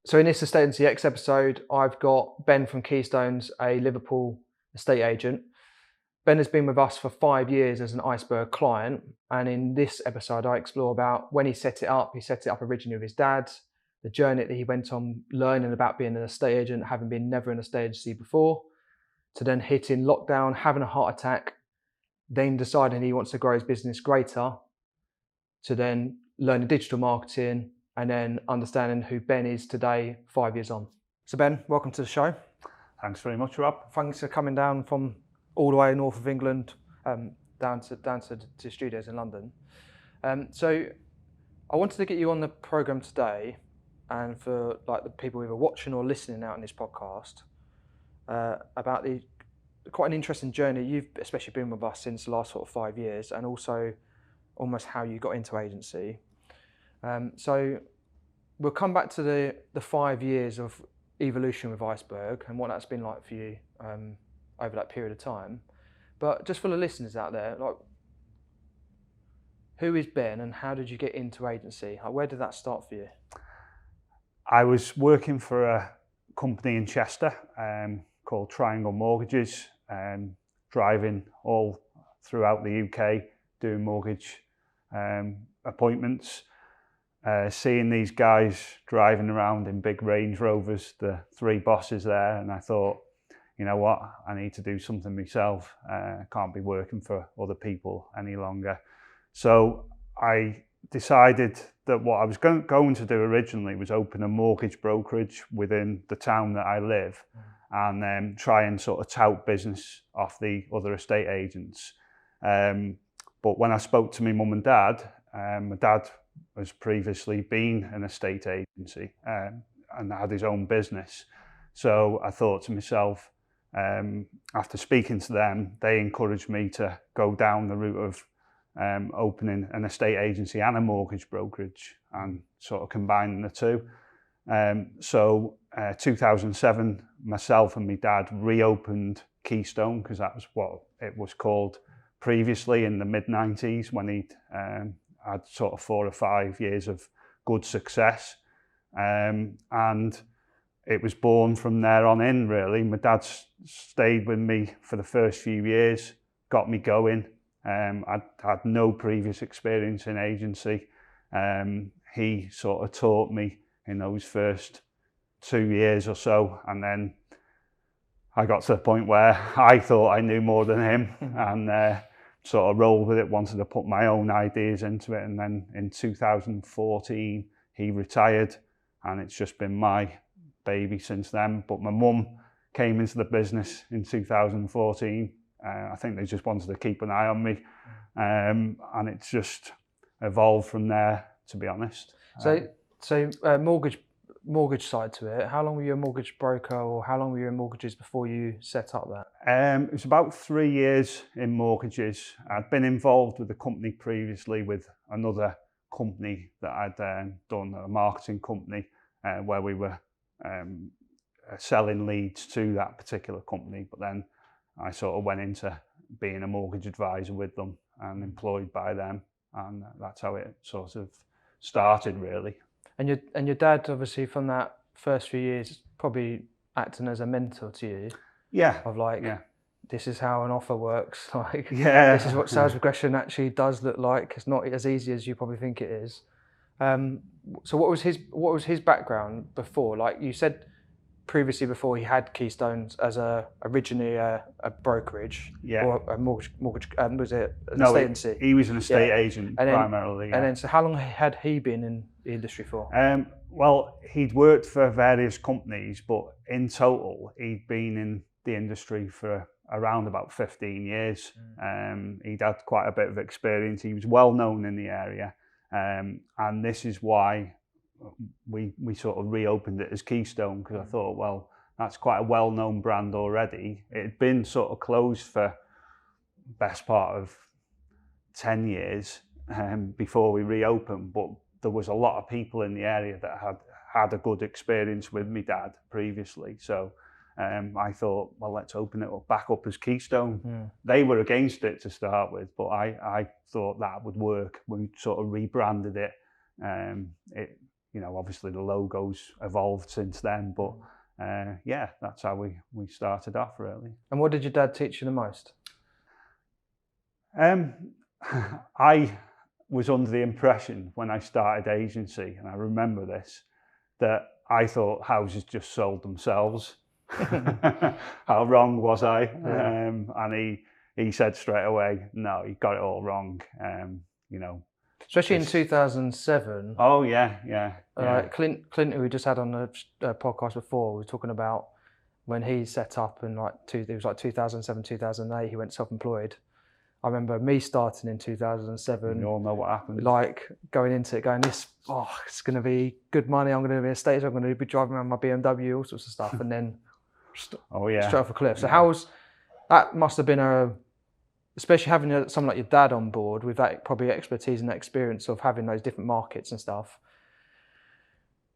So in this Estate and CX episode, I've got Ben from Keystone's a Liverpool estate agent. Ben has been with us for 5 years as an Iceberg client. And in this episode, I explore about when he set it up. He set it up originally with his dad, the journey that he went on learning about being an estate agent, having been never in a estate agency before, to then hitting lockdown, having a heart attack, then deciding he wants to grow his business greater, to then learning digital marketing, and then understanding who Ben is today, 5 years on. So Ben, welcome to the show. Thanks very much, Rob. Thanks for coming down from all the way north of England down to studios in London. So I wanted to get you on the program today, and for like the people either watching or listening out on this podcast, about quite an interesting journey you've especially been with us since the last sort of 5 years, and also almost how you got into agency. So we'll come back to the 5 years of evolution with Iceberg and what that's been like for you over that period of time. But just for the listeners out there, like, who is Ben and how did you get into agency? Like, where did that start for you? I was working for a company in Chester called Triangle Mortgages, driving all throughout the UK, doing mortgage appointments, seeing these guys driving around in big Range Rovers, the three bosses there, and I thought, you know what, I need to do something myself. I can't be working for other people any longer. So I decided that what I was going to do originally was open a mortgage brokerage within the town that I live, and try and sort of tout business off the other estate agents. But when I spoke to my mum and dad, my dad was previously been an estate agency and had his own business. So I thought to myself, after speaking to them, they encouraged me to go down the route of opening an estate agency and a mortgage brokerage and sort of combining the two. So 2007, myself and my dad reopened Keystone, because that was what it was called previously in the mid-90s, when he'd had sort of 4 or 5 years of good success. And it was born from there on in, really. My dad stayed with me for the first few years, got me going. I'd had no previous experience in agency. He sort of taught me in those first 2 years or so, and then I got to the point where I thought I knew more than him, and sort of rolled with it, wanted to put my own ideas into it. And then in 2014, he retired, and it's just been my baby since then. But my mum came into the business in 2014. I think they just wanted to keep an eye on me, and it's just evolved from there, to be honest. So mortgage side to it, how long were you a mortgage broker, or how long were you in mortgages before you set up that? It was about 3 years in mortgages. I'd been involved with the company previously with another company that I'd done, a marketing company, where we were selling leads to that particular company. But then I sort of went into being a mortgage advisor with them and employed by them. And that's how it sort of started, really. And your dad, obviously, from that first few years, probably acting as a mentor to you. Yeah. Of like, yeah. This is how an offer works. Like, yeah. This is what sales progression actually does look like. It's not as easy as you probably think it is. So what was his background before? Like you said previously, before he had Keystones as originally a brokerage, or a mortgage was it an estate agency? He was an estate agent primarily. And then, so how long had he been in the industry for? Well, he'd worked for various companies, but in total, he'd been in the industry for around about 15 years. He'd had quite a bit of experience. He was well known in the area, and this is why we sort of reopened it as Keystone, because I thought, well, that's quite a well-known brand already. It had been sort of closed for best part of 10 years before we reopened, but there was a lot of people in the area that had a good experience with me dad previously. So I thought, well, let's open it back up as Keystone. They were against it to start with, but I thought that would work. We sort of rebranded it. obviously the logo's evolved since then, but yeah, that's how we started off really. And what did your dad teach you the most? I was under the impression when I started agency, and I remember this, that I thought houses just sold themselves. How wrong was I? Yeah. And he said straight away, no, you got it all wrong. Especially in 2007. Oh yeah. Clint, who we just had on the podcast before, was talking about when he set up in it was like 2007, 2008. He went self-employed. I remember me starting in 2007. You all know what happened. Like going into it, going, it's going to be good money. I'm going to be a stage. I'm going to be driving around my BMW, all sorts of stuff, and then straight off a cliff. So that must have been especially having someone like your dad on board with that probably expertise and experience of having those different markets and stuff.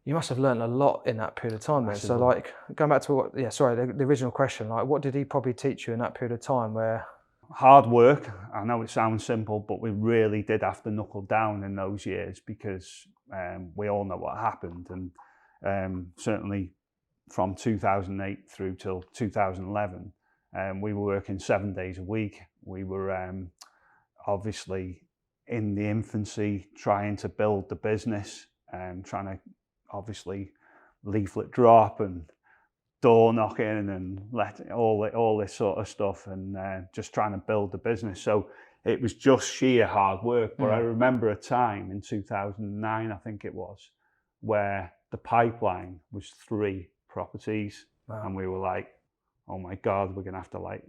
You must have learned a lot in that period of time then. So like going back to the original question, like what did he probably teach you in that period of time where? Hard work. I know it sounds simple, but we really did have to knuckle down in those years because we all know what happened. And certainly from 2008 through till 2011, we were working 7 days a week. We were obviously in the infancy, trying to build the business, trying to obviously leaflet drop and door knocking and all this sort of stuff, and just trying to build the business. So it was just sheer hard work. But I remember a time in 2009, I think it was, where the pipeline was 3 properties. Wow. And we were like, oh my God, we're gonna have to like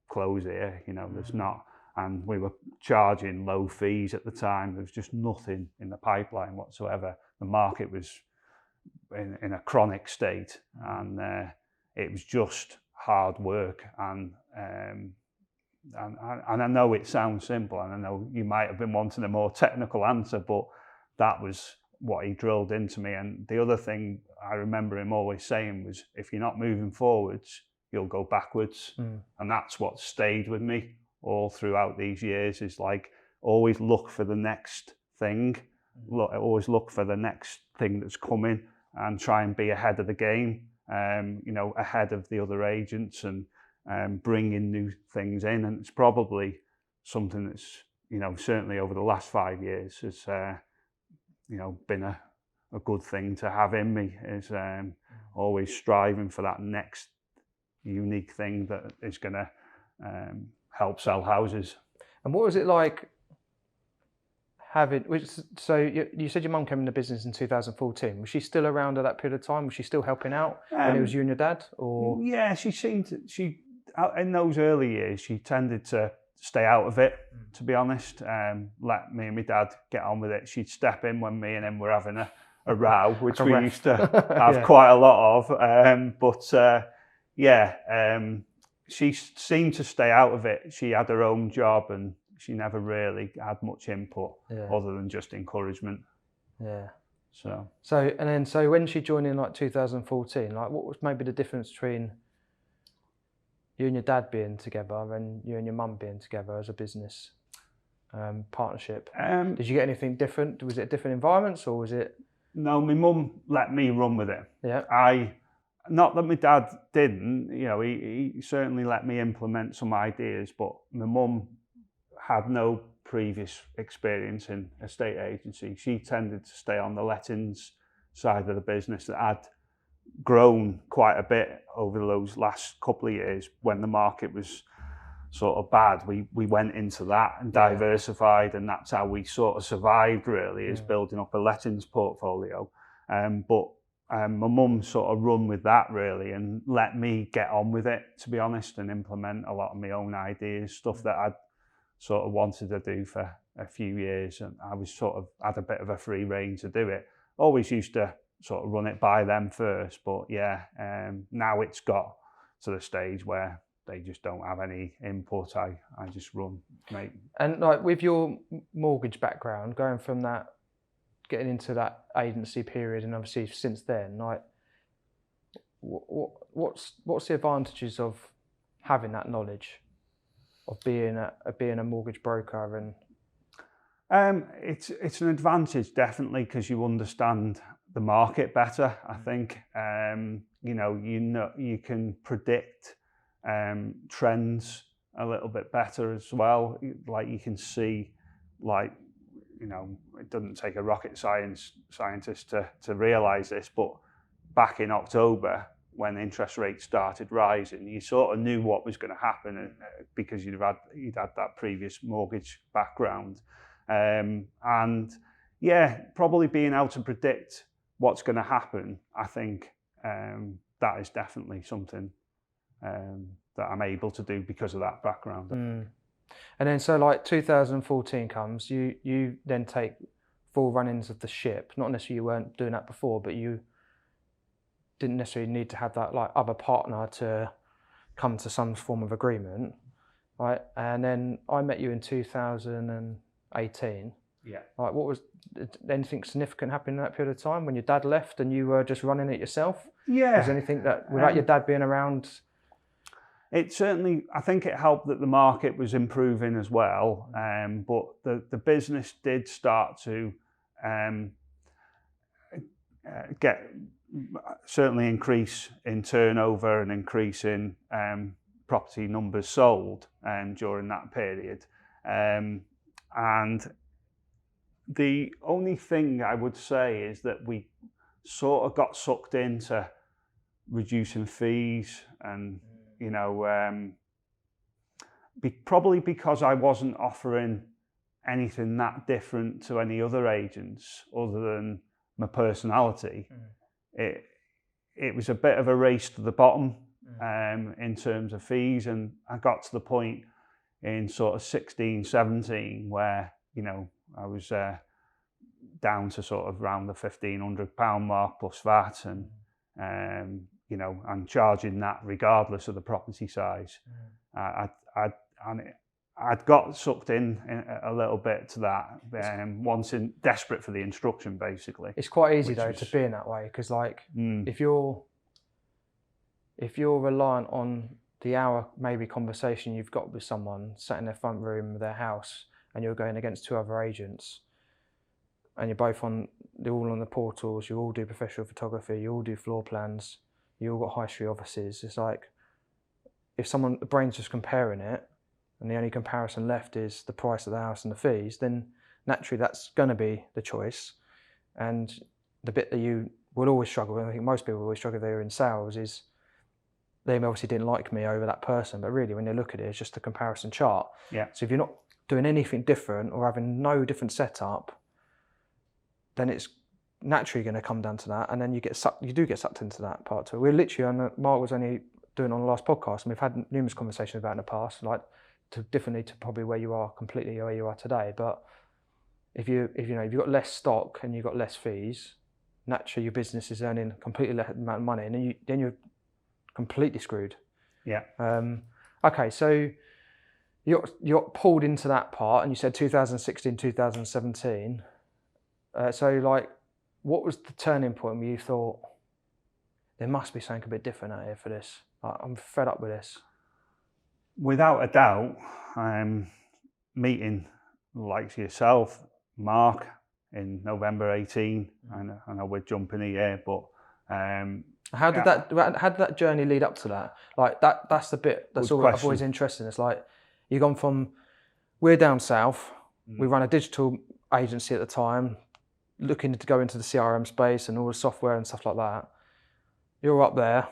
close here, there's not. And we were charging low fees at the time. There was just nothing in the pipeline whatsoever. The market was in a chronic state, and it was just hard work. And I know it sounds simple, and I know you might have been wanting a more technical answer, but that was what he drilled into me. And the other thing I remember him always saying was, if you're not moving forwards, you'll go backwards. And that's what stayed with me all throughout these years, is like, always look for the next thing. Always look for the next thing that's coming and try and be ahead of the game, ahead of the other agents, and bringing new things in. And it's probably something that's, certainly over the last 5 years has, been a good thing to have in me, is always striving for that next unique thing that is going to help sell houses. And what was it like so you said your mum came in the business in 2014. Was she still around at that period of time? Was she still helping out when it was you and your dad? Or yeah, in those early years, she tended to stay out of it, to be honest. Let me and my dad get on with it. She'd step in when me and him were having a row, which we used to have quite a lot of. She seemed to stay out of it. She had her own job, and she never really had much input other than just encouragement. Yeah. So when she joined in like 2014, like what was maybe the difference between you and your dad being together and you and your mum being together as a business partnership? Did you get anything different? Was it different environments, or was it? No, my mum let me run with it. Yeah. Not that my dad didn't, he certainly let me implement some ideas, but my mum had no previous experience in estate agency. She tended to stay on the lettings side of the business that had grown quite a bit over those last couple of years. When the market was sort of bad, we went into that and diversified, and that's how we sort of survived really, is building up a lettings portfolio. But my mum sort of run with that really and let me get on with it, to be honest, and implement a lot of my own ideas, stuff that I'd sort of wanted to do for a few years, and I was sort of had a bit of a free rein to do it. Always used to sort of run it by them first, but now it's got to the stage where they just don't have any input. I just run, mate. And like with your mortgage background, going from that, getting into that agency period, and obviously since then, like what's the advantages of having that knowledge of being a mortgage broker? And it's an advantage, definitely, because you understand the market better. I think you can predict trends a little bit better as well. Like you can see, like it doesn't take a rocket scientist to realize this, but back in October, when interest rates started rising, you sort of knew what was going to happen because you'd had that previous mortgage background, and yeah, probably being able to predict what's going to happen. I think that is definitely something that I'm able to do because of that background. And then so like 2014 comes, you then take full run-ins of the ship. Not necessarily you weren't doing that before, but you didn't necessarily need to have that like other partner to come to some form of agreement, right? And then I met you in 2018. Yeah. Like, did anything significant happen in that period of time when your dad left and you were just running it yourself? Yeah. Was there anything that without your dad being around? It certainly, I think it helped that the market was improving as well, but the business did start to certainly increase in turnover and increase in property numbers sold during that period. And the only thing I would say is that we sort of got sucked into reducing fees and, probably because I wasn't offering anything that different to any other agents other than my personality. It was a bit of a race to the bottom in terms of fees, and I got to the point in sort of 16, 17 where I was down to sort of around the £1,500 mark plus VAT, and I'm charging that regardless of the property size. I'd got sucked in a little bit to that, desperate for the instruction, basically. It's quite easy though to be in that way, because like if you're reliant on the hour maybe conversation you've got with someone sat in their front room of their house, and you're going against two other agents, and you're both they're all on the portals, you all do professional photography, you all do floor plans, you all got high street offices. It's like if the brain's just comparing it, and the only comparison left is the price of the house and the fees, then naturally that's going to be the choice. And the bit that you will always struggle with, I think most people always struggle if they're in sales, is they obviously didn't like me over that person, but really when they look at it, it's just a comparison chart. Yeah. So if you're not doing anything different or having no different setup, then it's naturally going to come down to that, and then you do get sucked into that part too. We're literally Mark was only doing on the last podcast, and we've had numerous conversations about it in the past, like differently to probably where you are today. But if you've got less stock and you've got less fees, naturally your business is earning completely less amount of money, and then you're completely screwed. Yeah. Okay, so you got pulled into that part, and you said 2016, 2017. So like, what was the turning point where you thought there must be something a bit different out here for this? Like, I'm fed up with this. Without a doubt, meeting like yourself, Mark, in November 18. I know we're jumping a year, but how did that journey lead up to that? Like that's the bit that's always interesting. It's like you've gone from, we're down south, we run a digital agency at the time, looking to go into the CRM space and all the software and stuff like that. You're up there.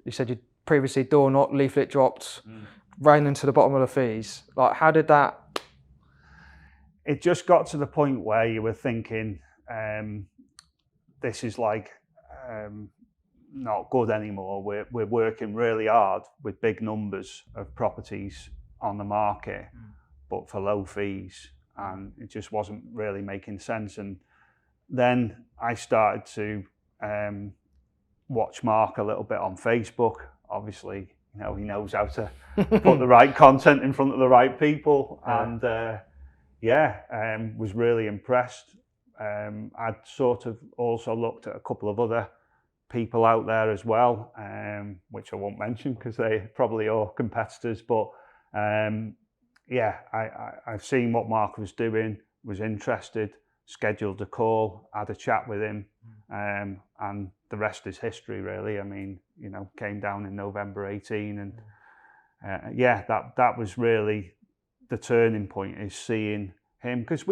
You said you previously door knocked, leaflet dropped, ran into the bottom of the fees. Like, how did that? It just got to the point where you were thinking, this is like not good anymore. We're working really hard with big numbers of properties on the market, but for low fees, and it just wasn't really making sense. And then I started to watch Mark a little bit on Facebook. Obviously, he knows how to put the right content in front of the right people, and was really impressed. I'd sort of also looked at a couple of other people out there as well, which I won't mention because they probably are competitors. But I've seen what Mark was doing, was interested, scheduled a call, had a chat with him, and the rest is history, really. I mean, you know, came down in November 18, and yeah, that was really the turning point, is seeing him, because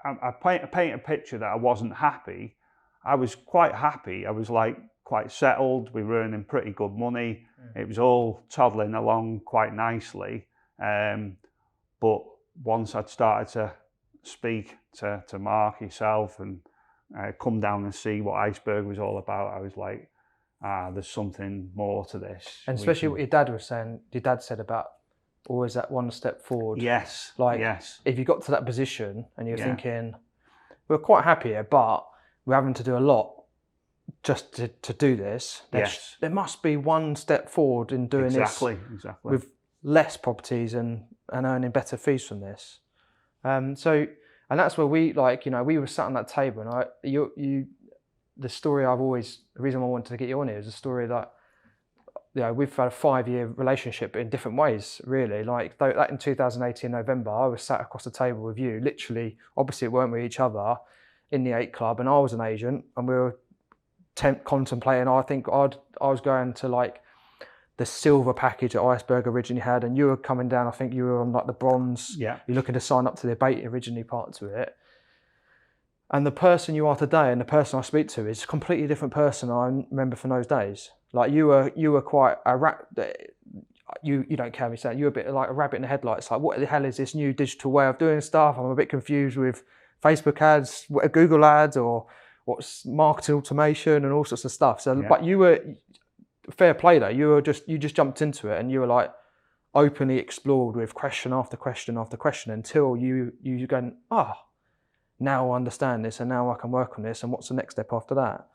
I paint a picture that I wasn't happy. I was quite happy. I was like quite settled. We were earning pretty good money. It was all toddling along quite nicely. But once I'd started to speak to Mark, yourself, and come down and see what Iceberg was all about, I was like, there's something more to this. And especially what your dad was saying, your dad said about always that one step forward. Yes. Like, yes. if you got to that position and you're Yeah. thinking, we're quite happy here, but we're having to do a lot just to do this. Yes. There must be one step forward in doing Exactly. this Exactly. with less properties and earning better fees from this. So, and that's where we, like, you know, we were sat on that table, and the story the reason I wanted to get you on here is a story that, you know, we've had a 5-year relationship in different ways, really. Like that in 2018 November, I was sat across the table with you, literally opposite, weren't we, each other in the 8 Club, and I was an agent, and we were contemplating. I think I was going to like the silver package that Iceberg originally had, and you were coming down. I think you were on like the bronze. Yeah. You're looking to sign up to the beta originally part to it. And the person you are today and the person I speak to is a completely different person I remember from those days. Like you were quite a rat. You don't care me saying, you're a bit like a rabbit in the headlights. Like, what the hell is this new digital way of doing stuff? I'm a bit confused with Facebook ads, Google ads, or what's marketing automation and all sorts of stuff. So, but you were fair play though. You just jumped into it, and you were like openly explored with question after question after question until you going, now I understand this, and now I can work on this, and what's the next step after that?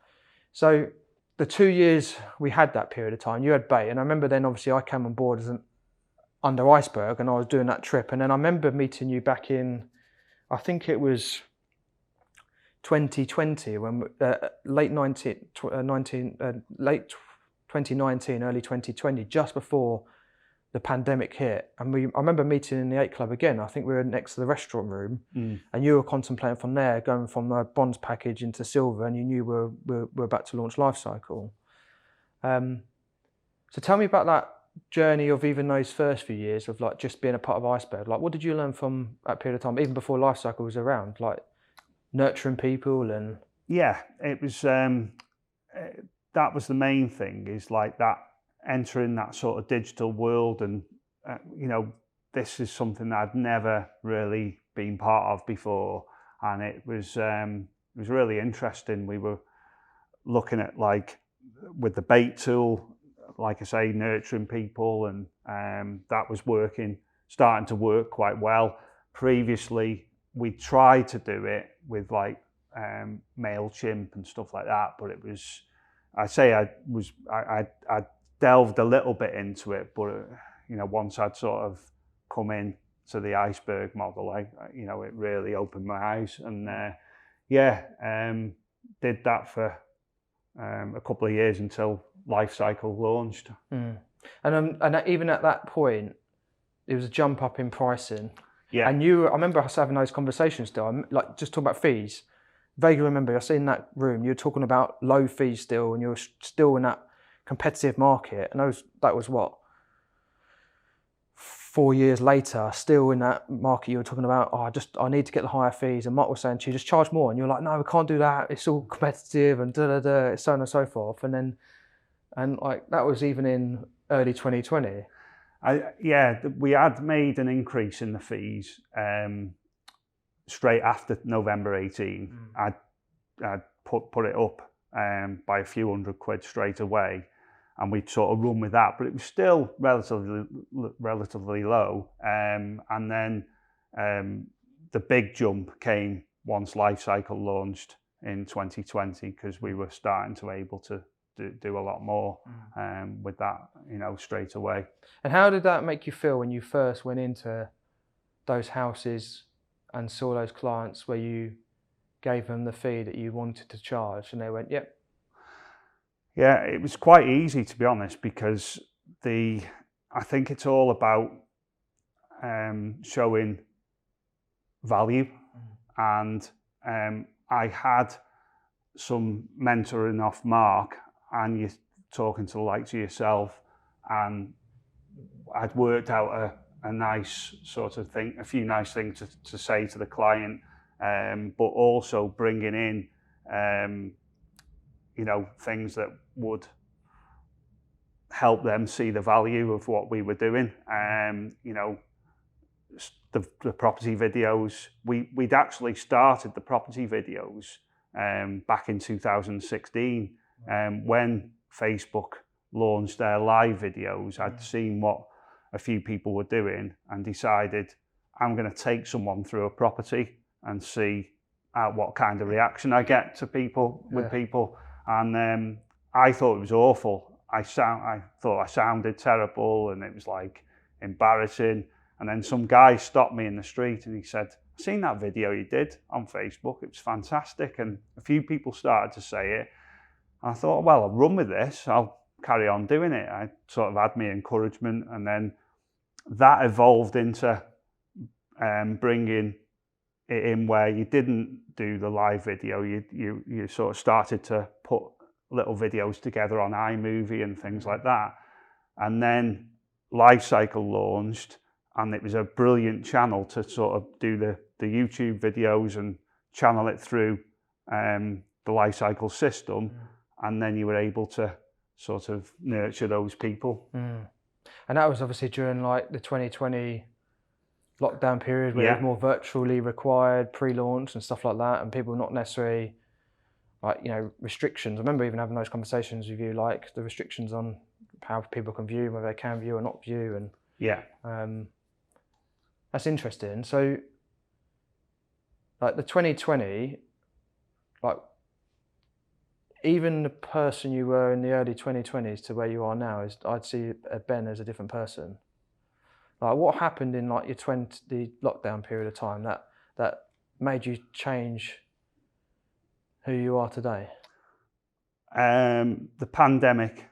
So the 2 years we had that period of time, you had bait, and I remember then obviously I came on board as under Iceberg, and I was doing that trip, and then I remember meeting you back in, I think it was 2020, when late 2019, early 2020, just before the pandemic hit, and I remember meeting in the 8 Club again. I think we were next to the restaurant room, and you were contemplating from there, going from the bronze package into silver, and you knew we're about to launch Lifecycle. So tell me about that journey of even those first few years of like just being a part of Iceberg. Like, what did you learn from that period of time, even before Lifecycle was around? Like nurturing people and it was that was the main thing, is like that, entering that sort of digital world, and you know, this is something that I'd never really been part of before, and it was really interesting. We were looking at, like, with the bait tool, like I say, nurturing people, and that was starting to work quite well. Previously, we tried to do it with like MailChimp and stuff like that, but it was, I delved a little bit into it, but you know, once I'd sort of come in to the Iceberg model, you know, it really opened my eyes, and did that for a couple of years until Lifecycle launched. And even at that point, there was a jump up in pricing. Yeah. And I remember us having those conversations still, like just talking about fees. Vaguely remember us in that room, you were talking about low fees still, and you were still in that competitive market. And that was what, 4 years later, still in that market, you were talking about, I need to get the higher fees. And Mark was saying to you, just charge more. And you're like, no, we can't do that. It's all competitive and so on and so forth. And like that was even in early 2020. We had made an increase in the fees straight after November 18. I'd put it up by a few £100 straight away, and we'd sort of run with that, but it was still relatively low. And then the big jump came once Lifecycle launched in 2020, because we were starting to able to do a lot more with that, you know, straight away. And how did that make you feel when you first went into those houses and saw those clients where you gave them the fee that you wanted to charge, and they went, yep? Yeah, it was quite easy, to be honest, because I think it's all about showing value, and I had some mentoring off Mark, and you're talking to the likes of yourself, and I'd worked out a nice sort of thing, a few nice things to say to the client, but also bringing in, things that would help them see the value of what we were doing. The property videos, we'd actually started the property videos back in 2016 when Facebook launched their live videos. I'd seen what a few people were doing and decided I'm going to take someone through a property and see what kind of reaction I get to people with people. And I thought it was awful. I thought I sounded terrible, and it was like embarrassing. And then some guy stopped me in the street and he said, "I've seen that video you did on Facebook. It was fantastic." And a few people started to say it. And I thought, well, I'll run with this. I'll carry on doing it. I sort of had my encouragement, and then that evolved into bringing it in where you didn't do the live video. You sort of started to put little videos together on iMovie and things like that. And then Lifecycle launched, and it was a brilliant channel to sort of do the YouTube videos and channel it through the Lifecycle system. And then you were able to sort of nurture those people. And that was obviously during like the 2020 lockdown period, where it was more virtually required, pre-launch and stuff like that, and people not necessarily like, restrictions. I remember even having those conversations with you, like the restrictions on how people can view, whether they can view or not view, and that's interesting. So like the 2020, like even the person you were in the early 2020s to where you are now, is I'd see Ben as a different person. Like what happened in like the lockdown period of time that made you change who you are today? The pandemic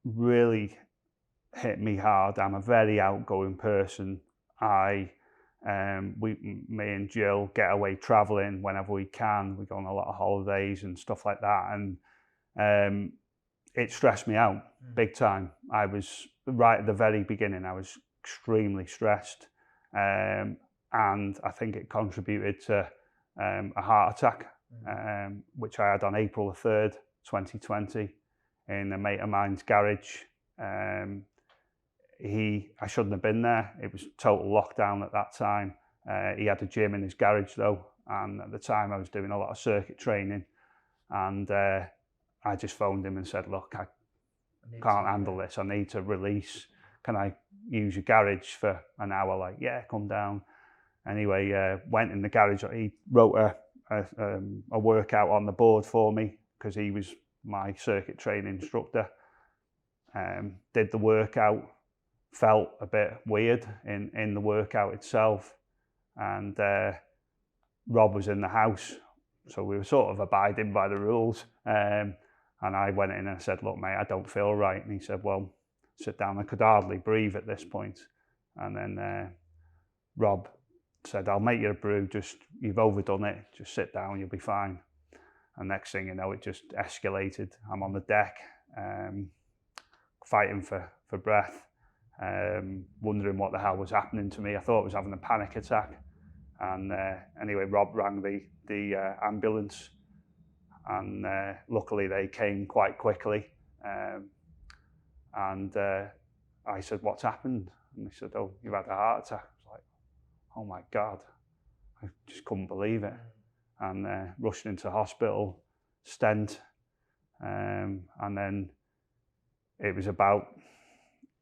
really hit me hard. I'm a very outgoing person. Me and Jill get away traveling whenever we can. We go on a lot of holidays and stuff like that, and it stressed me out big time. I was right at the very beginning. I was extremely stressed, and I think it contributed to a heart attack, which I had on April the 3rd, 2020, in a mate of mine's garage. I shouldn't have been there. It was total lockdown at that time. He had a gym in his garage though, and at the time I was doing a lot of circuit training, and I just phoned him and said, "Look, I can't handle this. I need to release. Can I use your garage for an hour?" Like, "Yeah, come down." Anyway, went in the garage. He wrote a workout on the board for me because he was my circuit training instructor. Did the workout, felt a bit weird in the workout itself, and Rob was in the house, so we were sort of abiding by the rules. And I went in and I said, "Look, mate, I don't feel right." And he said, "Well, sit down." I could hardly breathe at this point. And then Rob said, "I'll make you a brew, you've overdone it, just sit down, you'll be fine." And next thing you know, it just escalated. I'm on the deck, fighting for breath, wondering what the hell was happening to me. I thought I was having a panic attack. And anyway, Rob rang the ambulance, and luckily they came quite quickly. And I said, "What's happened?" And they said, "Oh, you've had a heart attack." I was like, "Oh my God." I just couldn't believe it. And rushed into hospital, stent. And then it was about,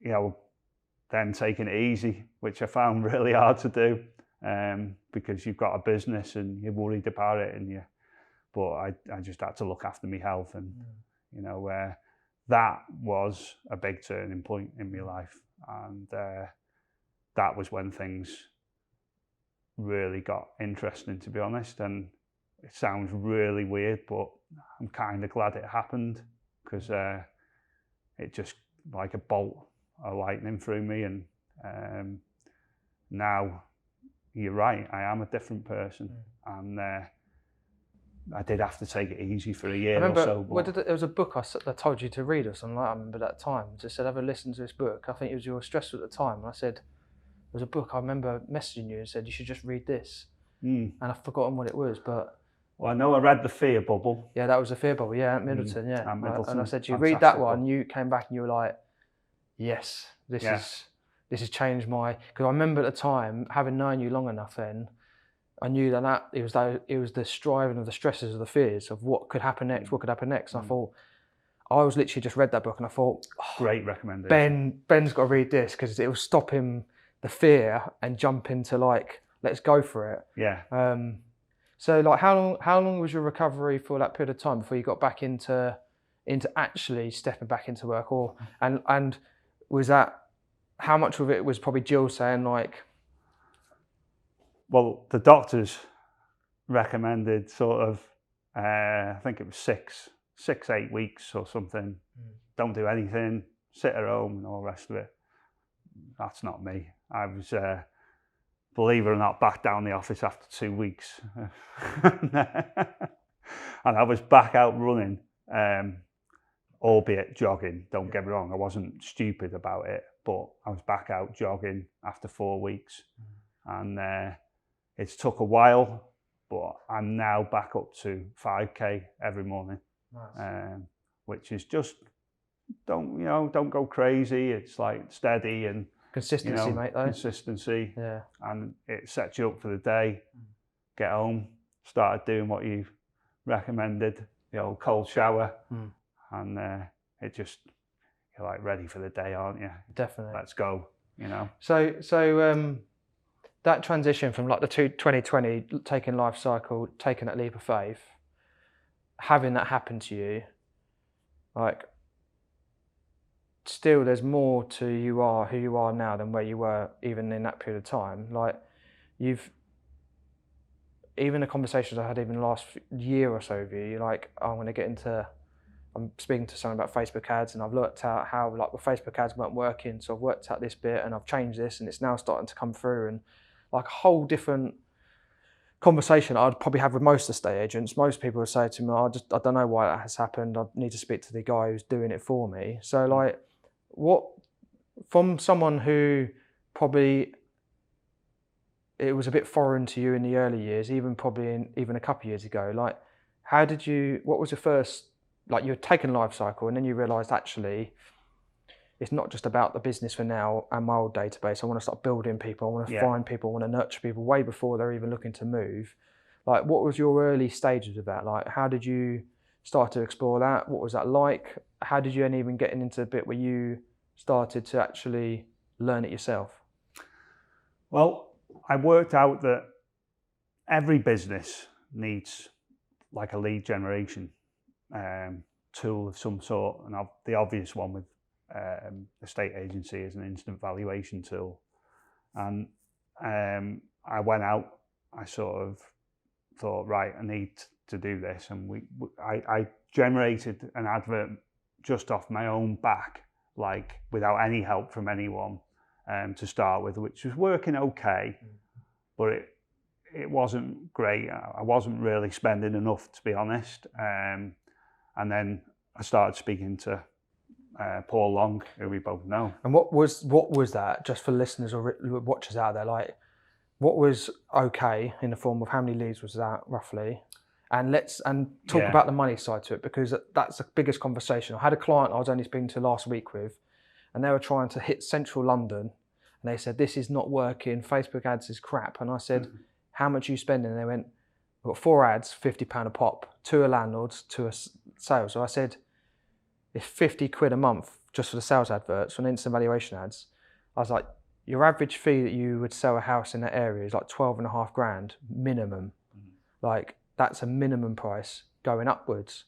then taking it easy, which I found really hard to do, because you've got a business and you're worried about it, but I just had to look after my health, and that was a big turning point in my life, and that was when things really got interesting, to be honest. And it sounds really weird, but I'm kind of glad it happened, because it just like a bolt of lightning through me, and now you're right, I am a different person. And I did have to take it easy for a I year remember or so. there was a book I told you to read or something like that. I remember that time. I just said, have a listen to this book. I think it was You Were Stressed at the time. And I said, there was a book, I remember messaging you and said, you should just read this. And I've forgotten what it was, but... Well, I know I read The Fear Bubble. Yeah, that was The Fear Bubble, yeah, at Middleton, yeah. At Middleton. And I said, you Fantastic read that one, book. you came back and you were like, yes, this has changed my... Because I remember at the time, having known you long enough then, I knew that it was the striving of the stresses of the fears of what could happen next, what could happen next. And I thought, I was literally just read that book and I thought, great recommendation. Ben's got to read this because it will stop him the fear and jump into like, let's go for it. Yeah. So like, how long was your recovery for that period of time before you got back into actually stepping back into work? Or and was that, how much of it was probably Jill saying like? Well, the doctors recommended sort of, I think it was 8 weeks or something. Don't do anything, sit at home and all the rest of it. That's not me. I was, believe it or not, back down the office after 2 weeks. And I was back out running, albeit jogging, don't get me wrong. I wasn't stupid about it, but I was back out jogging after 4 weeks. And it's took a while, but I'm now back up to 5K every morning. Nice. Which is just, don't go crazy. It's like steady and consistency, mate. Though. Consistency, yeah. And it sets you up for the day. Get home, started doing what you recommended, the old cold shower, and it just, you're like ready for the day, aren't you? Definitely. Let's go. So that transition from like the 2020 taking life cycle, taking that leap of faith, having that happen to you, like still there's more to who you are now than where you were even in that period of time. Like even the conversations I had even the last year or so with you, you're like, I'm speaking to someone about Facebook ads and I've looked out how like the Facebook ads weren't working, so I've worked out this bit and I've changed this and it's now starting to come through, and like a whole different conversation I'd probably have with most estate agents. Most people would say to me, I don't know why that has happened. I need to speak to the guy who's doing it for me. So like, what, from someone who probably, it was a bit foreign to you in the early years, even probably even a couple of years ago, like what was your first, like you were taking life cycle and then you realised actually, it's not just about the business for now and my old database. I want to start building people. I want to find people. I want to nurture people way before they're even looking to move. Like, what was your early stages of that? Like, how did you start to explore that? What was that like? How did you even get into the bit where you started to actually learn it yourself? Well, I worked out that every business needs like a lead generation tool of some sort, and the obvious one with estate agency is an instant valuation tool. And I went out, I sort of thought, right, I need to do this, and I generated an advert just off my own back, like without any help from anyone to start with, which was working okay, but it wasn't great. I wasn't really spending enough, to be honest. And then I started speaking to Paul Long, who we both know. And what was that, just for listeners or watchers out there, like what was okay in the form of how many leads was that roughly? And talk about the money side to it, because that's the biggest conversation. I had a client I was only speaking to last week with, and they were trying to hit central London, and they said, this is not working, Facebook ads is crap. And I said, how much are you spending? And they went, we've got 4 ads, £50 a pop, 2 are landlords, 2 are sales. So I said, it's 50 quid a month just for the sales adverts, for an instant valuation ads. I was like, your average fee that you would sell a house in that area is like 12.5 grand minimum. Like, that's a minimum price going upwards.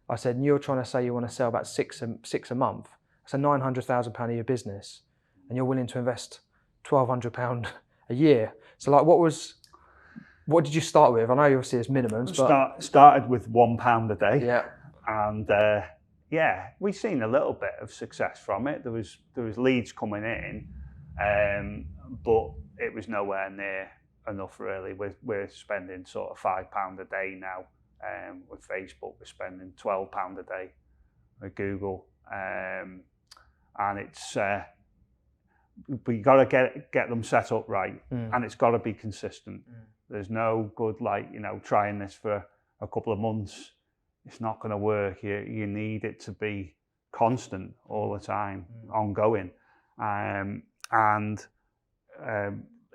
I said, and you're trying to say you want to sell about six a month. That's a £900,000 a year business, and you're willing to invest £1,200 a year. So like, what did you start with? I know obviously it's minimums, but started with £1 a day. Yeah. And we've seen a little bit of success from it. There was leads coming in, but it was nowhere near enough really. We're spending sort of £5 a day now With Facebook, we're spending £12 a day with Google, and it's but you got to get them set up right, and it's got to be consistent. There's no good trying this for a couple of months. It's not going to work. You need it to be constant all the time, ongoing,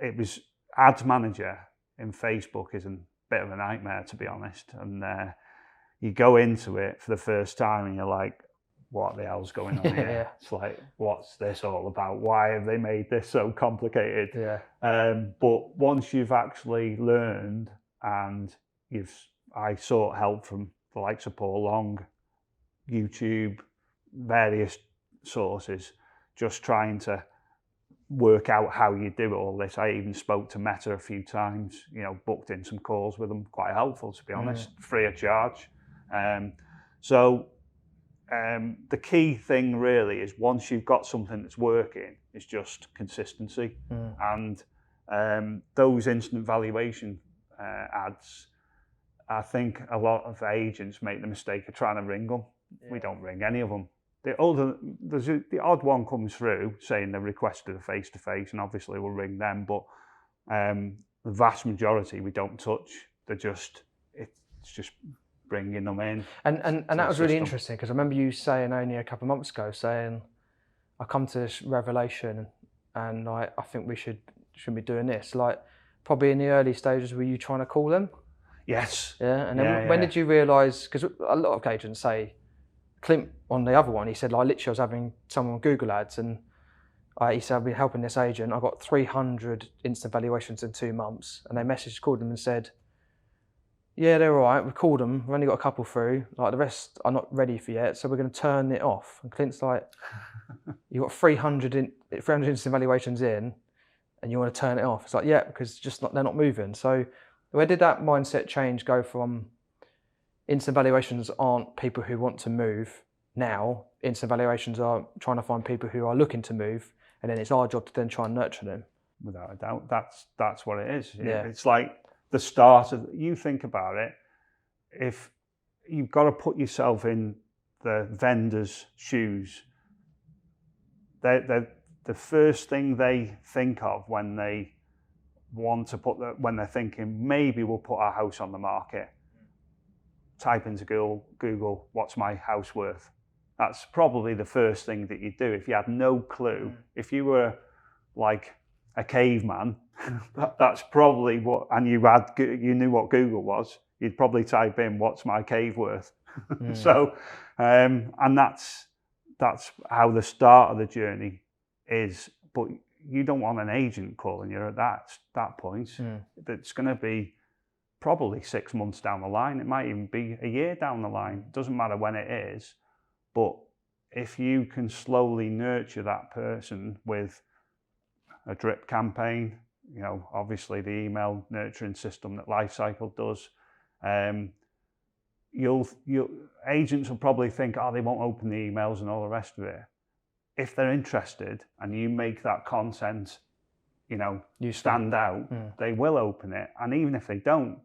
it was ads manager in Facebook is a bit of a nightmare, to be honest. And you go into it for the first time and you're like, what the hell's going on here? It's like, what's this all about? Why have they made this so complicated? But once you've actually learned, and I sought help from the likes of Paul Long, YouTube, various sources, just trying to work out how you do all this. I even spoke to Meta a few times, booked in some calls with them, quite helpful, to be honest, free of charge. The key thing really is, once you've got something that's working, it's just consistency. And those instant valuation ads, I think a lot of agents make the mistake of trying to ring them. We don't ring any of them. The odd one comes through saying they've requested a face-to-face, and obviously we'll ring them, but the vast majority we don't touch. It's just bringing them in. And that was really interesting, because I remember you saying only a couple of months ago, saying, I come to this revelation and I think we shouldn't be doing this. Like, probably in the early stages, were you trying to call them? Yes. Yeah. And then when did you realise, because a lot of agents say, Clint on the other one, he said, literally I was having someone on Google Ads, and he said, I've been helping this agent, I got 300 instant valuations in 2 months, and they called them and said, yeah, they're all right, we've called them, we've only got a couple through, the rest are not ready for yet, so we're going to turn it off. And Clint's like, you got 300 instant valuations in, and you want to turn it off? It's like, yeah, because they're not moving. So where did that mindset change go from instant valuations aren't people who want to move now, instant valuations are trying to find people who are looking to move, and then it's our job to then try and nurture them? Without a doubt, that's what it is. It's like the start of, you think about it, if you've got to put yourself in the vendor's shoes, the first thing they think of when they want to when they're thinking, maybe we'll put our house on the market, type into Google, what's my house worth? That's probably the first thing that you do. If you had no clue, if you were like a caveman, that's probably what, and you knew what Google was, you'd probably type in, what's my cave worth? So, and that's how the start of the journey is. But you don't want an agent calling you at that point. That's going to be probably 6 months down the line. It might even be a year down the line. It doesn't matter when it is. But if you can slowly nurture that person with a drip campaign, obviously the email nurturing system that Lifecycle does, agents will probably think, they won't open the emails and all the rest of it. If they're interested and you make that content, you stand out, they will open it. And even if they don't,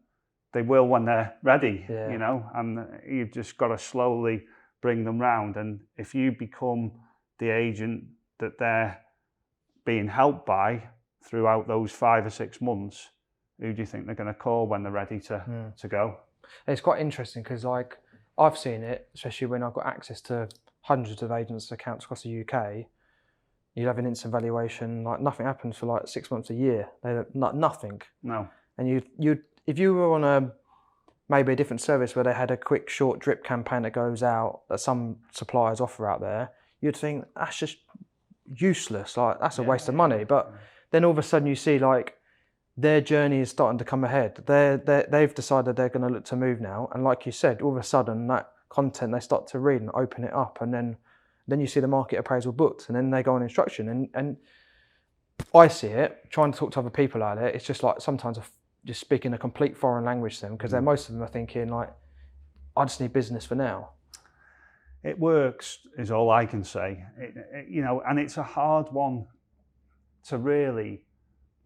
they will when they're ready, and you've just got to slowly bring them round. And if you become the agent that they're being helped by throughout those 5 or 6 months, who do you think they're going to call when they're ready to go? It's quite interesting, because I've seen it, especially when I've got access to hundreds of agents' accounts across the UK. You'd have an instant valuation, nothing happens for 6 months, a year. Nothing. No. And if you were on maybe a different service where they had a quick, short drip campaign that goes out, that some suppliers offer out there, you'd think that's just useless. That's a waste of money. But then all of a sudden you see their journey is starting to come ahead. They've decided they're going to look to move now, and like you said, all of a sudden that content they start to read and open it up, and then you see the market appraisal booked, and then they go on instruction, and I see it trying to talk to other people about it. It's just sometimes just speaking a complete foreign language to them, because most of them are thinking I just need business for now. It works, is all I can say. And it's a hard one to really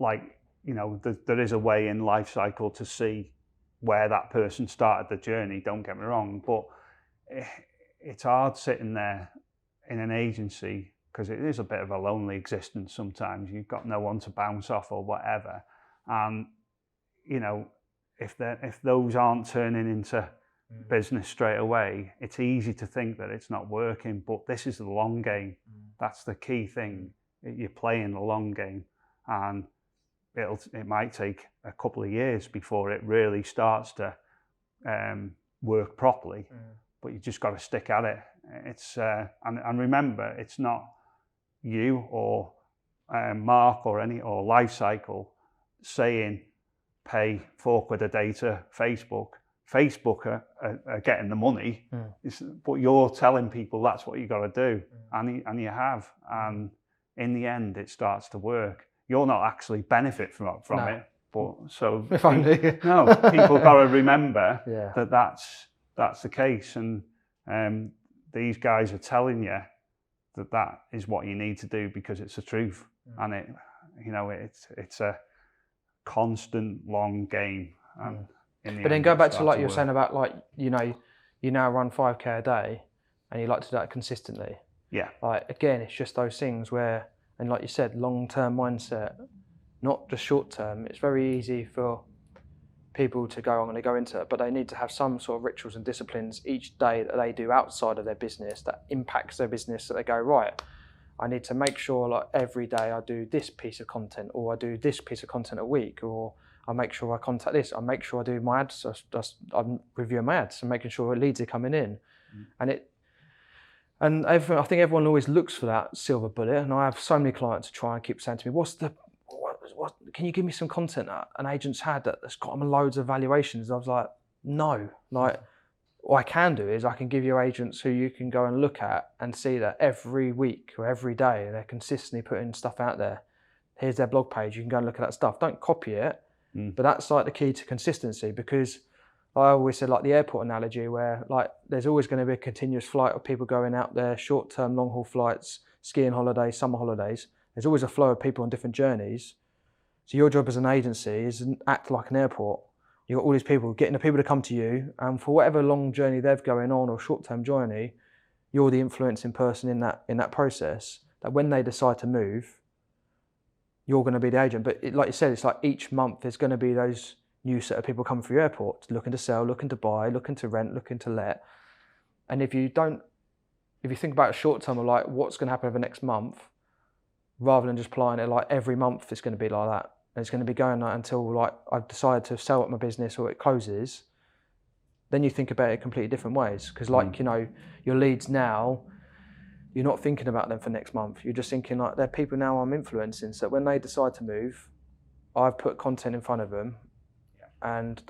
there is a way in Lifecycle to see where that person started the journey, don't get me wrong, but it's hard sitting there in an agency because it is a bit of a lonely existence sometimes. You've got no one to bounce off or whatever. And, you know, if those aren't turning into business straight away, it's easy to think that it's not working, but this is the long game. That's the key thing. You're playing the long game, and it might take a couple of years before it really starts to work properly, but you just got to stick at it. It's and remember, it's not you or Mark or Life Cycle saying pay £4 a day to Facebook. Facebook are getting the money, but you're telling people that's what you got to do, and you have, and in the end it starts to work. You're not actually benefit from it, but so if only. People got to remember Yeah. that's the case, and these guys are telling you that is what you need to do because it's the truth, and it's a constant long game. But then go back to like you're saying about like, you know, you now run 5K a day and you like to do that consistently. Yeah. Like, again, it's just those things where, and like you said, long-term mindset, not just short-term. It's very easy for people to go, I'm going to go into it, but they need to have some sort of rituals and disciplines each day that they do outside of their business that impacts their business, that they go, right, I need to make sure like every day I do this piece of content, or I do this piece of content a week, or I make sure I contact this, I make sure I do my ads, I'm reviewing my ads and making sure leads are coming in. And I think everyone always looks for that silver bullet, and I have so many clients who try and keep saying to me, what can you give me some content that an agent's had that's got them loads of valuations? I was like, no, like what I can do is I can give you agents who you can go and look at and see that every week or every day they're consistently putting stuff out there. Here's their blog page, you can go and look at that stuff. Don't copy it. But that's like the key to consistency, because I always said like the airport analogy where like there's always going to be a continuous flight of people going out there, short-term, long-haul flights, skiing holidays, summer holidays. There's always a flow of people on different journeys. So your job as an agency is act like an airport. You've got all these people, getting the people to come to you, and for whatever long journey they've going on or short-term journey, you're the influencing person in that process, that when they decide to move, you're going to be the agent. But like you said, it's like each month there's going to be those new set of people coming through your airport, looking to sell, looking to buy, looking to rent, looking to let. And if you think about it short term, or like what's going to happen over the next month, rather than just applying it like every month, it's going to be like that. And it's going to be going like until like I've decided to sell up my business or it closes. Then you think about it completely different ways. Because like, you know, your leads now, you're not thinking about them for next month. You're just thinking like, they're people now I'm influencing. So when they decide to move, I've put content in front of them, and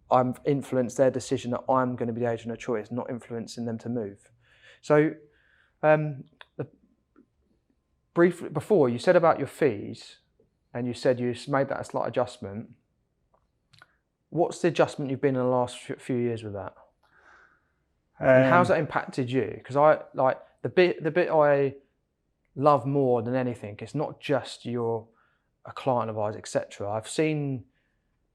I'm influenced their decision that I'm going to be the agent of choice, not influencing them to move. So briefly before, you said about your fees, and you said you made that a slight adjustment. What's the adjustment you've been in the last few years with that? And how's that impacted you? Because I like the bit I love more than anything, it's not just you're a client of ours, etc. I've seen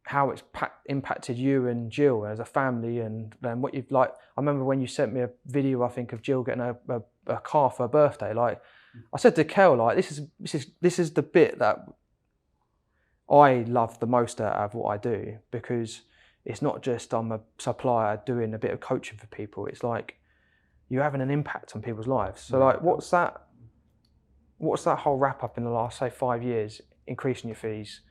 how it's impacted you and Jill as a family, and what you've like. I remember when you sent me a video, I think, of Jill getting a car for her birthday. Like I said to Kel, like this is the bit that I love the most out of what I do, because it's not just I'm a supplier doing a bit of coaching for people. It's like you're having an impact on people's lives. So like, what's that whole wrap up in the last, say, 5 years, increasing your fees,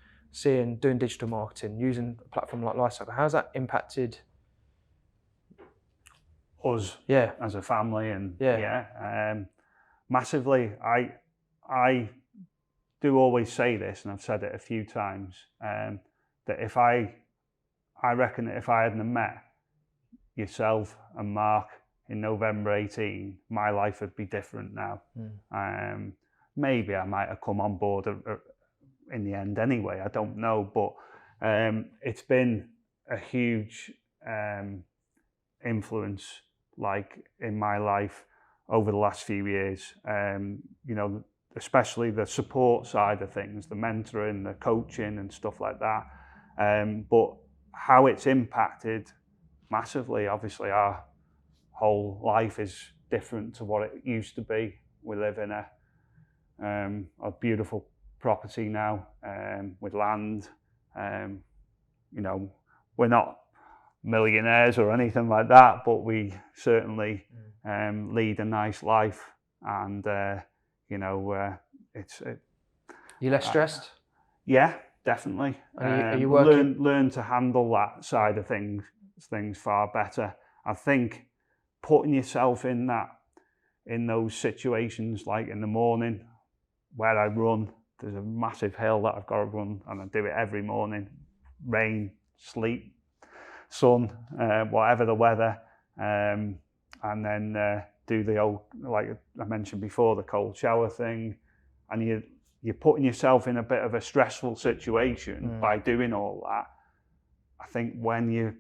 doing digital marketing, using a platform like Life Cycle? How's that impacted us as a family? And massively. I do always say this, and I've said it a few times, that I reckon that if I hadn't met yourself and Mark in November 18, my life would be different now. Maybe I might have come on board in the end anyway, I don't know, but it's been a huge influence like in my life over the last few years. You know, especially the support side of things, the mentoring, the coaching and stuff like that. But how it's impacted massively. Obviously, our whole life is different to what it used to be. We live in a beautiful property now, with land. You know, we're not millionaires or anything like that, but we certainly lead a nice life, and you know, You less stressed? Yeah, definitely. Are you working? Learn to handle that side of things far better. I think putting yourself in those situations, like in the morning where I run, there's a massive hill that I've got to run, and I do it every morning, rain, sleet, sun, whatever the weather, and then do the old, like I mentioned before, the cold shower thing, and you're putting yourself in a bit of a stressful situation by doing all that. I think when you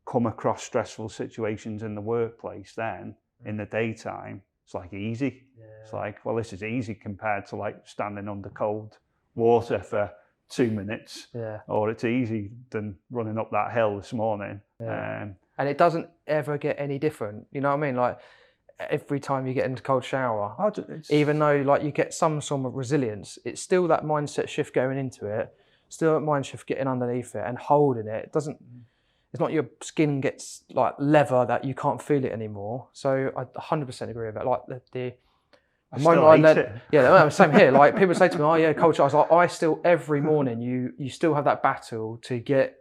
come across stressful situations in the workplace, then in the daytime, it's like easy. Yeah. It's like, well, this is easy compared to like standing under cold water for 2 minutes, or it's easy than running up that hill this morning. Yeah. And it doesn't ever get any different. You know what I mean? Like every time you get into a cold shower, even though like you get some sort of resilience, it's still that mindset shift going into it, still that mind shift getting underneath it and holding it. It doesn't. It's not your skin gets like leather that you can't feel it anymore. So I 100% agree with that. Like the moment I learned, yeah, same here. Like people say to me, "Oh yeah, cold shower." I was like, I still every morning you still have that battle to get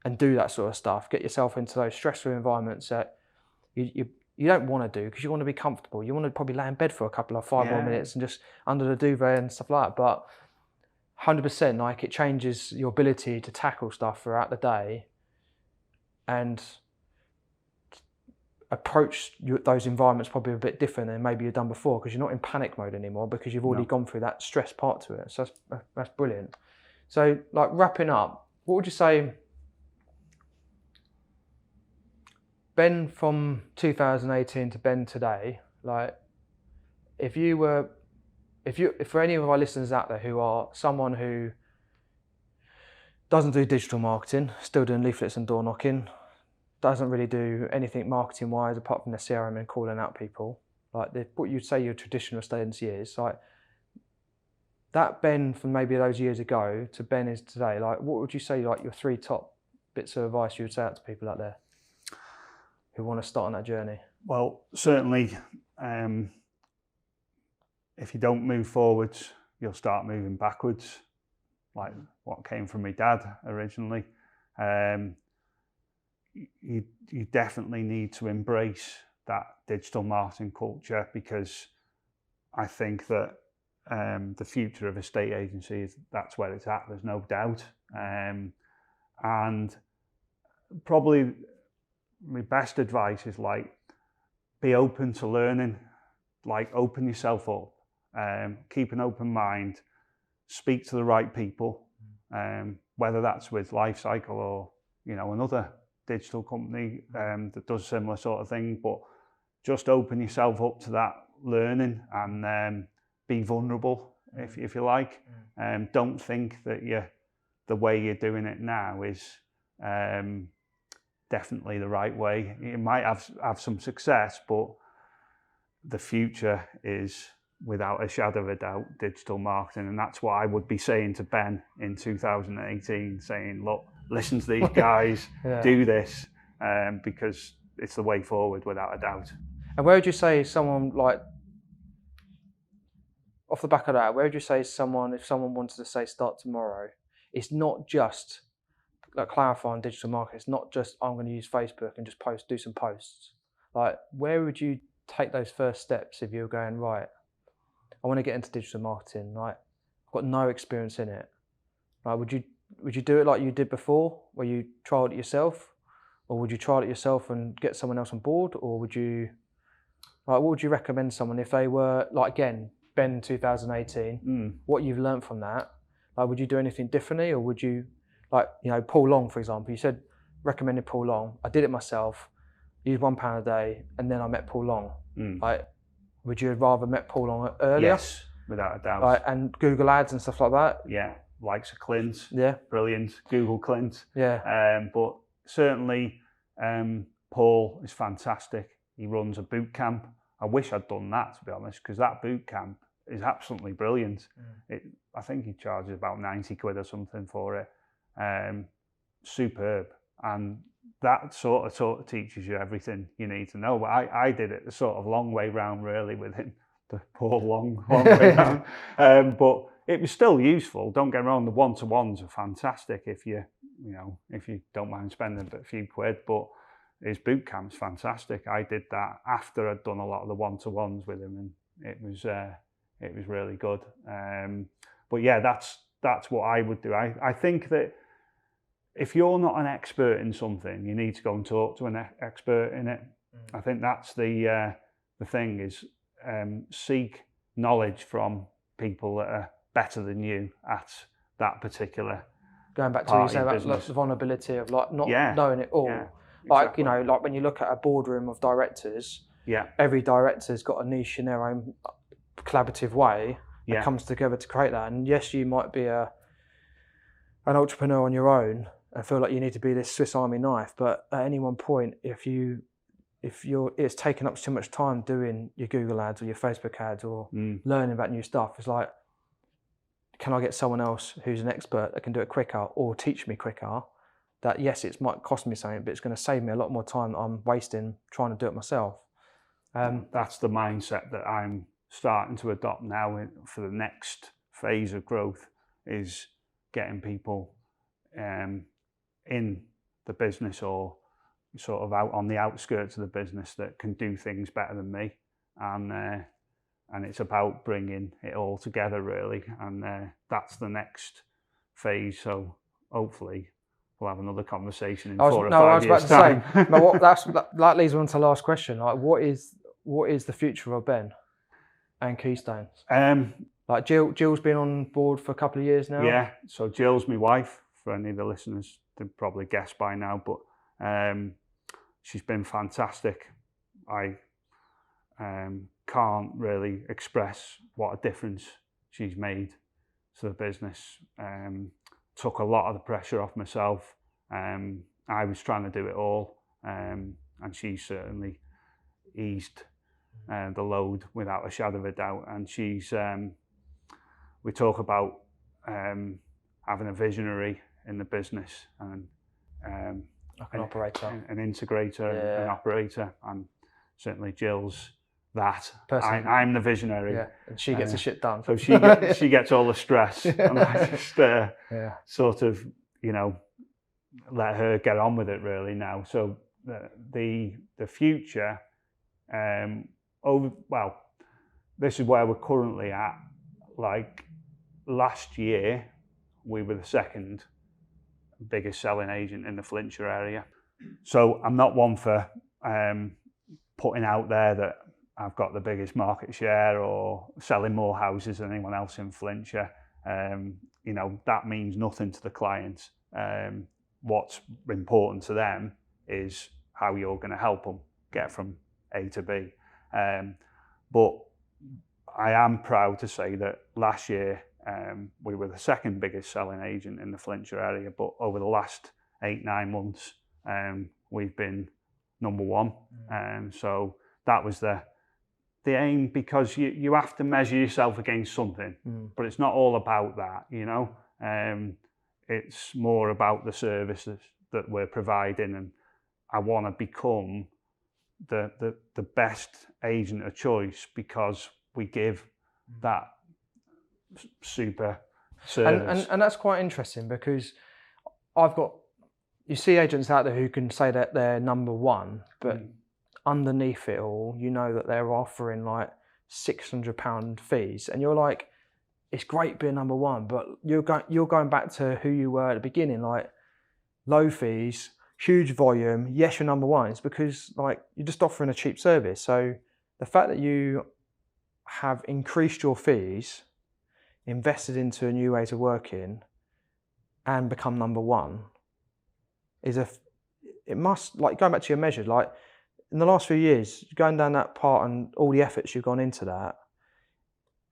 and do that sort of stuff. Get yourself into those stressful environments that you don't want to do because you want to be comfortable. You want to probably lay in bed for a couple of 5 more minutes and just under the duvet and stuff like that. But 100%, like it changes your ability to tackle stuff throughout the day and approach those environments probably a bit different than maybe you've done before because you're not in panic mode anymore because you've already gone through that stress part to it. So that's brilliant. So like wrapping up, what would you say, Ben from 2018 to Ben today, like if for any of our listeners out there who are someone who doesn't do digital marketing, still doing leaflets and door knocking, doesn't really do anything marketing wise apart from the CRM and calling out people, like what you'd say your traditional estate years, like that Ben from maybe those years ago to Ben is today, like what would you say like your 3 top bits of advice you would say out to people out there who want to start on that journey? Well, certainly, if you don't move forwards, you'll start moving backwards, like what came from my dad originally. You definitely need to embrace that digital marketing culture because I think that the future of estate agencies, that's where it's at, there's no doubt. And probably my best advice is like, be open to learning, like open yourself up, keep an open mind, speak to the right people, whether that's with Lifecycle or, you know, another digital company that does a similar sort of thing, but just open yourself up to that learning and be vulnerable if you like. Don't think that the way you're doing it now is definitely the right way. You might have some success, but the future is without a shadow of a doubt digital marketing, and that's what I would be saying to Ben in 2018, saying, look, listen to these guys, do this, because it's the way forward without a doubt. And where would you say someone, like, off the back of that, where would you say someone, if someone wanted to say start tomorrow, it's not just like clarifying digital marketing, it's not just I'm going to use Facebook and just do some posts. Like, where would you take those first steps if you're going, right, I want to get into digital marketing, like I've got no experience in it. Like, would you do it like you did before, where you trialed it yourself, or would you trial it yourself and get someone else on board, or would you, like, what would you recommend someone if they were, like, again, Ben 2018, what you've learned from that, like, would you do anything differently, or would you, like, you know, Paul Long, for example, you said recommended Paul Long. I did it myself, used £1 a day, and then I met Paul Long. Like, would you have rather met Paul Long earlier? Yes, without a doubt. Like, and Google Ads and stuff like that? Yeah. likes of Clint, Yeah. brilliant, Google Clint. Yeah. But certainly Paul is fantastic. He runs a boot camp. I wish I'd done that, to be honest, because that boot camp is absolutely brilliant. I think he charges about 90 quid or something for it. Superb. And that sort of teaches you everything you need to know. But I did it the sort of long way round, really, with him. The poor long way round. But it was still useful. Don't get me wrong, the one-to-ones are fantastic if you don't mind spending a few quid. But his boot camp's fantastic. I did that after I'd done a lot of the one-to-ones with him, and it was really good. But yeah, that's what I would do. I think that if you're not an expert in something, you need to go and talk to an expert in it. I think that's the thing is seek knowledge from people that are better than you at that particular. Going back to what you said about the vulnerability of like not knowing it all. Yeah, like exactly. like when you look at a boardroom of directors, every director's got a niche in their own collaborative way that comes together to create that. And yes, you might be an entrepreneur on your own and feel like you need to be this Swiss Army knife, but at any one point, if it's taking up too much time doing your Google ads or your Facebook ads or learning about new stuff, it's like, can I get someone else who's an expert that can do it quicker or teach me quicker? That yes, it might cost me something, but it's going to save me a lot more time that I'm wasting trying to do it myself. That's the mindset that I'm starting to adopt now for the next phase of growth, is getting people in the business or sort of out on the outskirts of the business that can do things better than me, and it's about bringing it all together really, and that's the next phase. So hopefully we'll have another conversation in 4 or 5 years' time. That leads on to the last question. Like, what is the future of Ben and Keystone? Like Jill's been on board for a couple of years now. Yeah, so Jill's my wife. For any of the listeners, they've probably guessed by now, but she's been fantastic. I can't really express what a difference she's made to the business. Took a lot of the pressure off myself. I was trying to do it all, and she certainly eased the load without a shadow of a doubt. And she's, we talk about having a visionary in the business and like an operator, an integrator, an operator, and certainly Jill's that. I'm the visionary, and she gets the shit done. So she gets all the stress, and I just sort of let her get on with it really now. So the future, this is where we're currently at. Like last year, we were the second biggest selling agent in the Flintshire area. So I'm not one for putting out there that I've got the biggest market share or selling more houses than anyone else in Flintshire. That means nothing to the clients. What's important to them is how you're going to help them get from A to B. But I am proud to say that last year we were the second biggest selling agent in the Flintshire area, but over the last 8-9 months we've been number one. So that was the aim, because you have to measure yourself against something, but it's not all about that, it's more about the services that we're providing, and I want to become the best agent of choice because we give that super service. And that's quite interesting, because you see agents out there who can say that they're number one, but underneath it all, that they're offering like £600 fees, and you're like, it's great being number one, but you're going back to who you were at the beginning, like low fees, huge volume. Yes, you're number one. It's because like you're just offering a cheap service. So the fact that you have increased your fees, invested into a new way to working, and become number one it must, like, going back to your measures, like in the last few years, going down that part and all the efforts you've gone into that,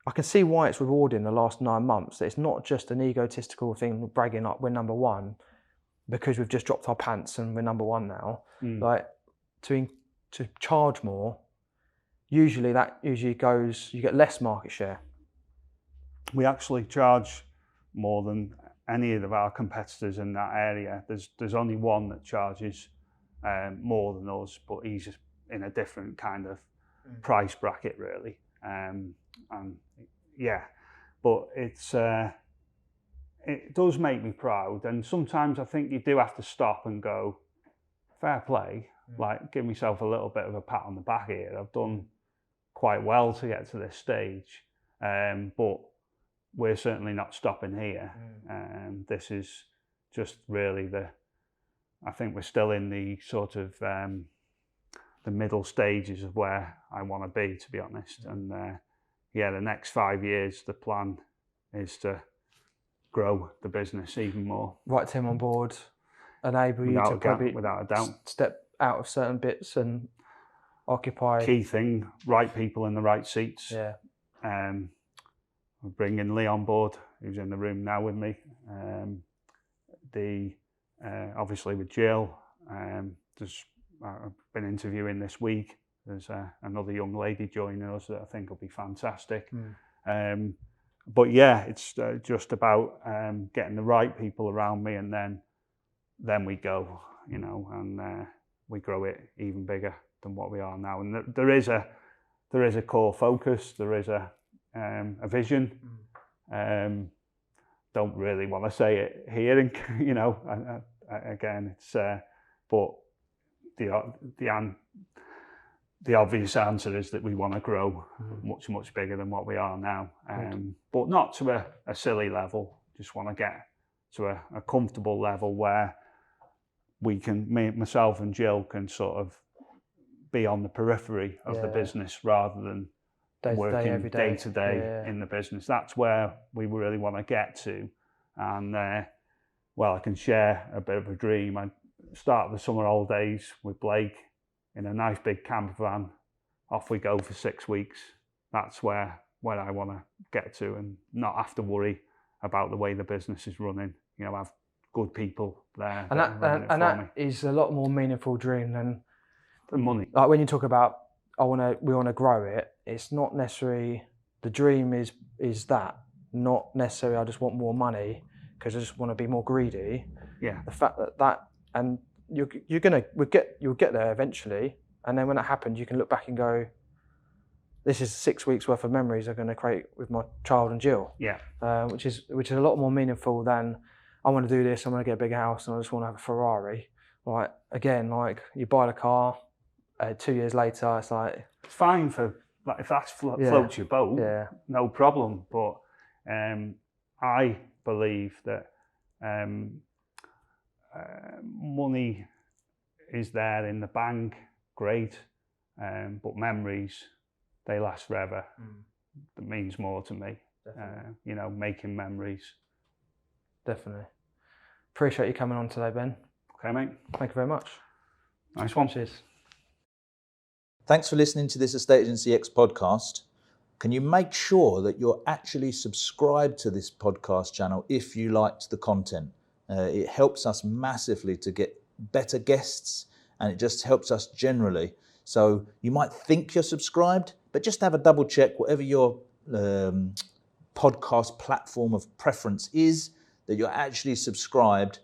I can see why it's rewarding the last 9 months. That it's not just an egotistical thing, bragging up we're number one because we've just dropped our pants and we're number one now. Like to charge more, usually goes, you get less market share. We actually charge more than any of our competitors in that area. There's only one that charges more than us, but he's in a different kind of price bracket, really. And yeah, but it does make me proud. And sometimes I think you do have to stop and go, fair play, like give myself a little bit of a pat on the back here. I've done quite well to get to this stage, but we're certainly not stopping here. This is just really I think we're still in the sort of the middle stages of where I want to be, to be honest. And yeah, the next 5 years, the plan is to grow the business even more. Right team on board, enable you to probably without a doubt step out of certain bits and occupy. Key thing, right people in the right seats. Yeah. We're bringing Lee on board, who's in the room now with me. Obviously with Jill, I've been interviewing this week. There's another young lady joining us that I think will be fantastic. But yeah, it's just about getting the right people around me, and then we go, and we grow it even bigger than what we are now. And there is a core focus. There is a vision. Don't really want to say it here, and again, it's but the obvious answer is that we want to grow much bigger than what we are now, but not to a silly level. Just want to get to a comfortable level where myself and Jill can sort of be on the periphery of the business rather than working day to day in the business. That's where we really want to get to. And well, I can share a bit of a dream. I started the summer holidays with Blake in a nice big camper van. Off we go for 6 weeks. That's where I want to get to, and not have to worry about the way the business is running. Have good people there. And that is a lot more meaningful dream than the money. Like when you talk about we want to grow it, it's not necessarily the dream is that, not necessarily I just want more money because I just want to be more greedy. Yeah. The fact that and you'll get there eventually, and then when that happens, you can look back and go, this is 6 weeks worth of memories I'm going to create with my child and Jill. Yeah. Which is a lot more meaningful than I want to do this, I'm going to get a big house and I just want to have a Ferrari. Like again, like you buy the car, 2 years later, it's like it's fine for like if that floats your boat, no problem. But I believe that money is there in the bank, great, but memories, they last forever. That means more to me. Making memories. Definitely. Appreciate you coming on today, Ben. Okay, mate. Thank you very much. Nice one. Cheers. Thanks for listening to this Estate Agency X podcast. Can you make sure that you're actually subscribed to this podcast channel if you liked the content? It helps us massively to get better guests, and it just helps us generally. So you might think you're subscribed, but just have a double check whatever your podcast platform of preference is, that you're actually subscribed,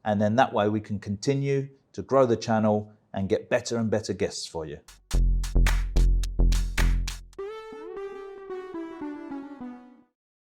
and then that way we can continue to grow the channel and get better and better guests for you.